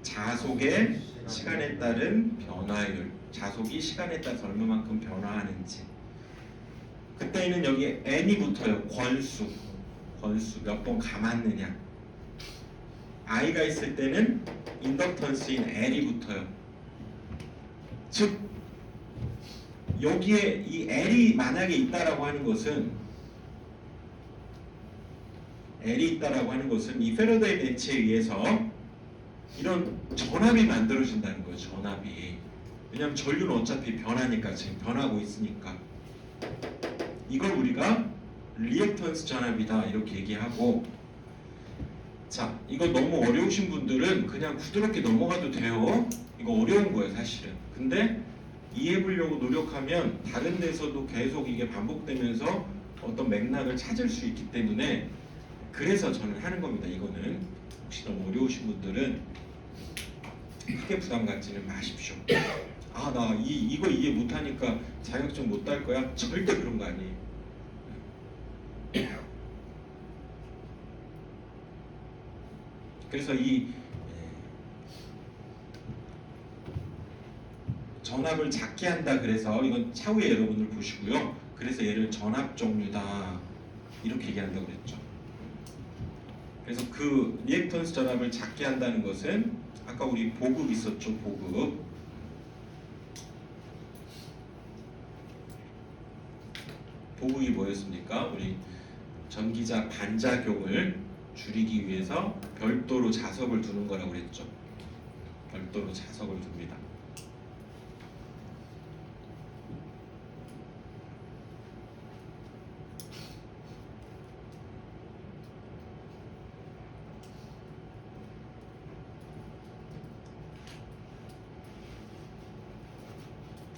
자속의 시간에 따른 변화율. 자속이 시간에 따라서 얼마만큼 변화하는지. 그때는 여기 n이 붙어요. 권수 몇 번 감았느냐. i가 있을 때는 인덕턴스인 L이 붙어요. 즉 여기에 이 L이 만약에 있다라고 하는 것은 이 패러데이 렌츠에 의해서 이런 전압이 만들어진다는 거예요. 전압이. 왜냐하면 전류는 어차피 변하니까, 지금 변하고 있으니까. 이걸 우리가 리액턴스 전압이다 이렇게 얘기하고, 자, 이거 너무 어려우신 분들은 그냥 부드럽게 넘어가도 돼요. 이거 어려운 거예요 사실은. 근데 이해해 보려고 노력하면 다른 데서도 계속 이게 반복되면서 어떤 맥락을 찾을 수 있기 때문에, 그래서 저는 하는 겁니다. 이거는 혹시 너무 어려우신 분들은 크게 부담 갖지는 마십시오. 아, 나 이거 이해 못하니까 자격증 못 딸 거야? 절대 그런 거 아니에요. 그래서 이 전압을 작게 한다, 그래서 이건 차후에 여러분들 보시고요. 그래서 얘를 전압 종류다 이렇게 얘기한다고 그랬죠. 그래서 그 리액턴스 전압을 작게 한다는 것은 아까 우리 보급 있었죠. 보급이 뭐였습니까? 우리 전기자 반작용을 줄이기 위해서 별도로 자석을 두는 거라고 그랬죠. 별도로 자석을 둡니다.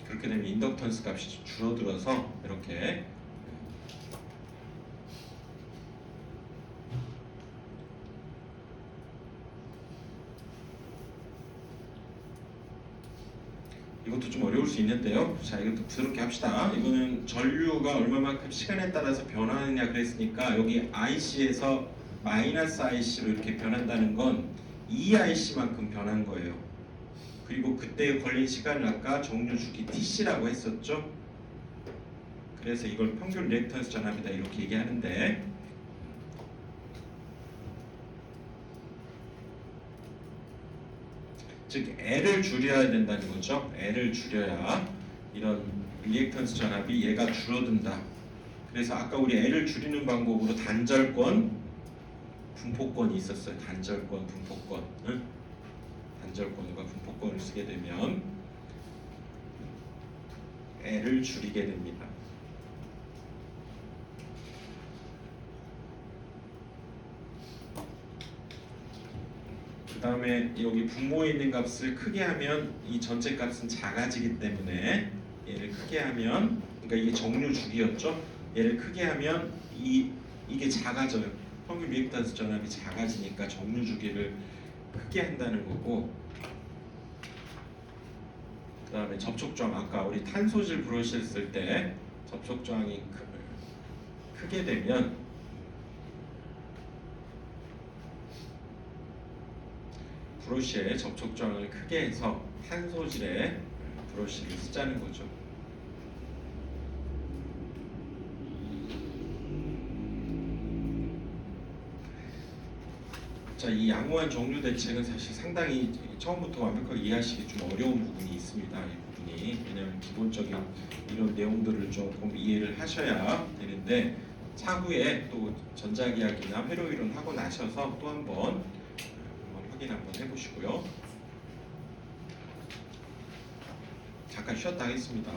그렇게 되면 인덕턴스 값이 줄어들어서 이렇게 이것도 좀 어려울 수 있는데요. 자, 이것도 부드럽게 합시다. 이거는 전류가 얼마만큼 시간에 따라서 변하느냐 그랬으니까 여기 IC에서 마이너스 IC로 이렇게 변한다는 건 2IC만큼 변한 거예요. 그리고 그때 걸린 시간을 아까 정류 주기 TC라고 했었죠. 그래서 이걸 평균 리액턴스 전압이다 이렇게 얘기하는데, 즉 L을 줄여야 된다는 거죠. L을 줄여야 이런 리액턴스 전압이 얘가 줄어든다. 그래서 아까 우리 L을 줄이는 방법으로 단절권, 분포권이 있었어요. 단절권, 분포권. 응? 단절권과 분포권을 쓰게 되면 L을 줄이게 됩니다. 그 다음에 여기 분모에 있는 값을 크게 하면 이 전체 값은 작아지기 때문에 얘를 크게 하면, 그러니까 이게 정류 주기였죠. 얘를 크게 하면 이게 작아져요. 평균 리액턴스 전압이 작아지니까 정류 주기를 크게 한다는 거고, 그 다음에 접촉 저항, 아까 우리 탄소질 브러쉬 쓸 때 접촉 저항이 크게 되면 브러쉬의 접촉 저항을 크게 해서 탄소질에 브러쉬를 쓰자는 거죠. 자, 이 양호한 정류 대책은 사실 상당히 처음부터 완벽하게 이해하시기 좀 어려운 부분이 있습니다. 이 부분이 왜냐하면 기본적인 이런 내용들을 조금 이해를 하셔야 되는데 차후에 또 전자기학이나 회로이론 하고 나셔서 또 한번 확인 한번 해보시고요. 잠깐 쉬었다 하겠습니다.